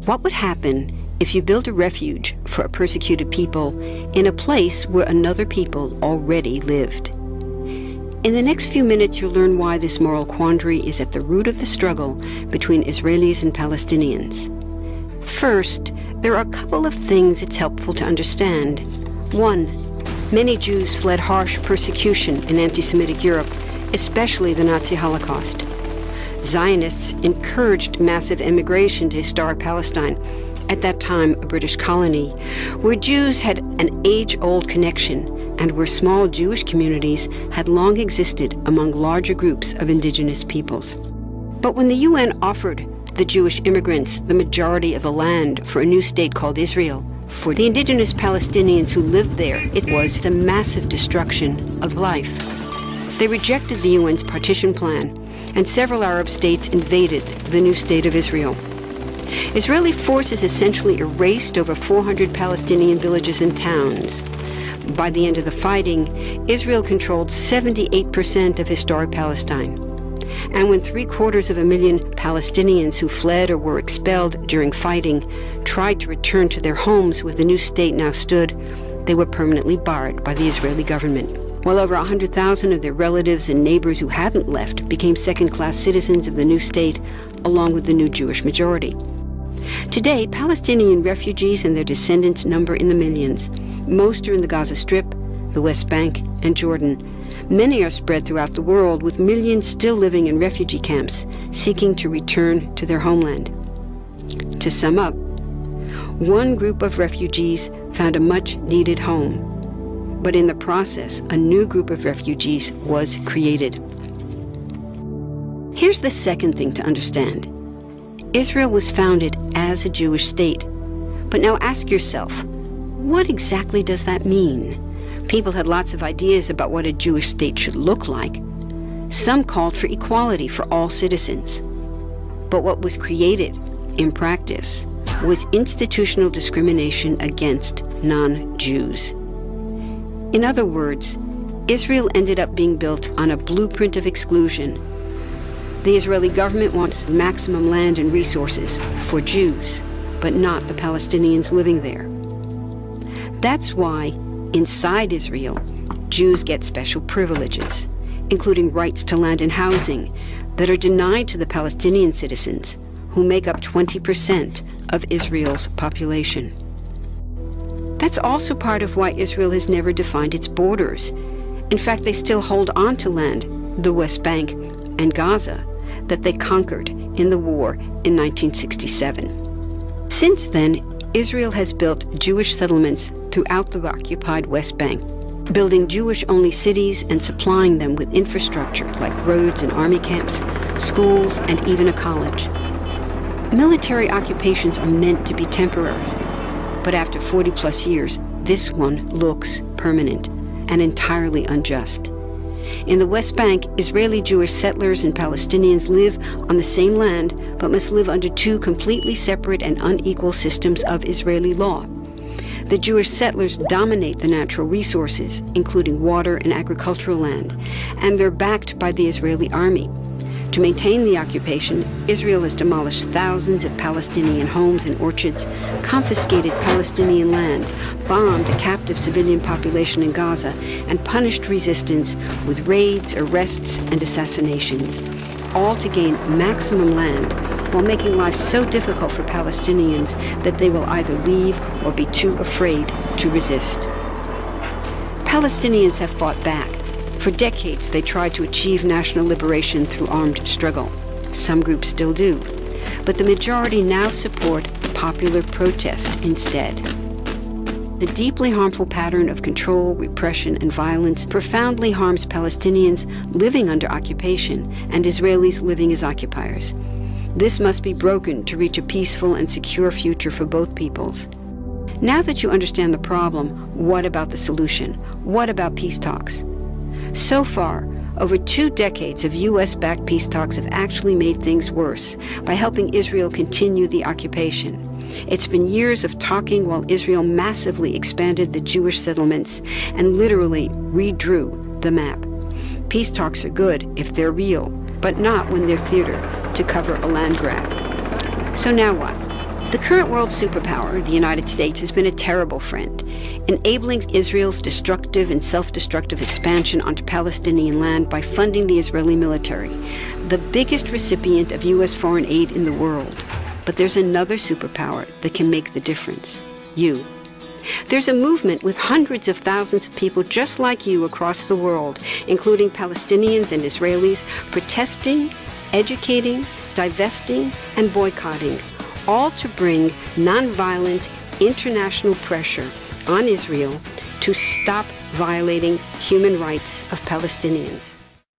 What would happen if you built a refuge for a persecuted people in a place where another people already lived? In the next few minutes, you'll learn why this moral quandary is at the root of the struggle between Israelis and Palestinians. First, there are a couple of things it's helpful to understand. One, many Jews fled harsh persecution in anti-Semitic Europe, especially the Nazi Holocaust. Zionists encouraged massive immigration to historic Palestine, at that time a British colony, where Jews had an age-old connection and where small Jewish communities had long existed among larger groups of indigenous peoples. But when the UN offered the Jewish immigrants the majority of the land for a new state called Israel, for the indigenous Palestinians who lived there, it was a massive destruction of life. They rejected the UN's partition plan, and several Arab states invaded the new state of Israel. Israeli forces essentially erased over 400 Palestinian villages and towns. By the end of the fighting, Israel controlled 78% of historic Palestine. And when 750,000 Palestinians who fled or were expelled during fighting tried to return to their homes where the new state now stood, they were permanently barred by the Israeli government. While over 100,000 of their relatives and neighbors who hadn't left became second-class citizens of the new state, along with the new Jewish majority. Today, Palestinian refugees and their descendants number in the millions. Most are in the Gaza Strip, the West Bank, and Jordan. Many are spread throughout the world, with millions still living in refugee camps, seeking to return to their homeland. To sum up, one group of refugees found a much-needed home. But in the process, a new group of refugees was created. Here's the second thing to understand. Israel was founded as a Jewish state. But now ask yourself, what exactly does that mean? People had lots of ideas about what a Jewish state should look like. Some called for equality for all citizens. But what was created, in practice, was institutional discrimination against non-Jews. In other words, Israel ended up being built on a blueprint of exclusion. The Israeli government wants maximum land and resources for Jews, but not the Palestinians living there. That's why, inside Israel, Jews get special privileges, including rights to land and housing, that are denied to the Palestinian citizens, who make up 20% of Israel's population. That's also part of why Israel has never defined its borders. In fact, they still hold on to land, the West Bank and Gaza, that they conquered in the war in 1967. Since then, Israel has built Jewish settlements throughout the occupied West Bank, building Jewish-only cities and supplying them with infrastructure like roads and army camps, schools, and even a college. Military occupations are meant to be temporary. But after 40-plus years, this one looks permanent and entirely unjust. In the West Bank, Israeli Jewish settlers and Palestinians live on the same land, but must live under two completely separate and unequal systems of Israeli law. The Jewish settlers dominate the natural resources, including water and agricultural land, and they're backed by the Israeli army. To maintain the occupation, Israel has demolished thousands of Palestinian homes and orchards, confiscated Palestinian land, bombed a captive civilian population in Gaza, and punished resistance with raids, arrests, and assassinations, all to gain maximum land while making life so difficult for Palestinians that they will either leave or be too afraid to resist. Palestinians have fought back. For decades, they tried to achieve national liberation through armed struggle. Some groups still do. But the majority now support popular protest instead. The deeply harmful pattern of control, repression, and violence profoundly harms Palestinians living under occupation and Israelis living as occupiers. This must be broken to reach a peaceful and secure future for both peoples. Now that you understand the problem, what about the solution? What about peace talks? So far, over 2 decades of U.S.-backed peace talks have actually made things worse by helping Israel continue the occupation. It's been years of talking while Israel massively expanded the Jewish settlements and literally redrew the map. Peace talks are good if they're real, but not when they're theater to cover a land grab. So now what? The current world superpower, the United States, has been a terrible friend, enabling Israel's destructive and self-destructive expansion onto Palestinian land by funding the Israeli military, the biggest recipient of U.S. foreign aid in the world. But there's another superpower that can make the difference: you. There's a movement with hundreds of thousands of people just like you across the world, including Palestinians and Israelis, protesting, educating, divesting, and boycotting, all to bring nonviolent international pressure on Israel to stop violating human rights of Palestinians.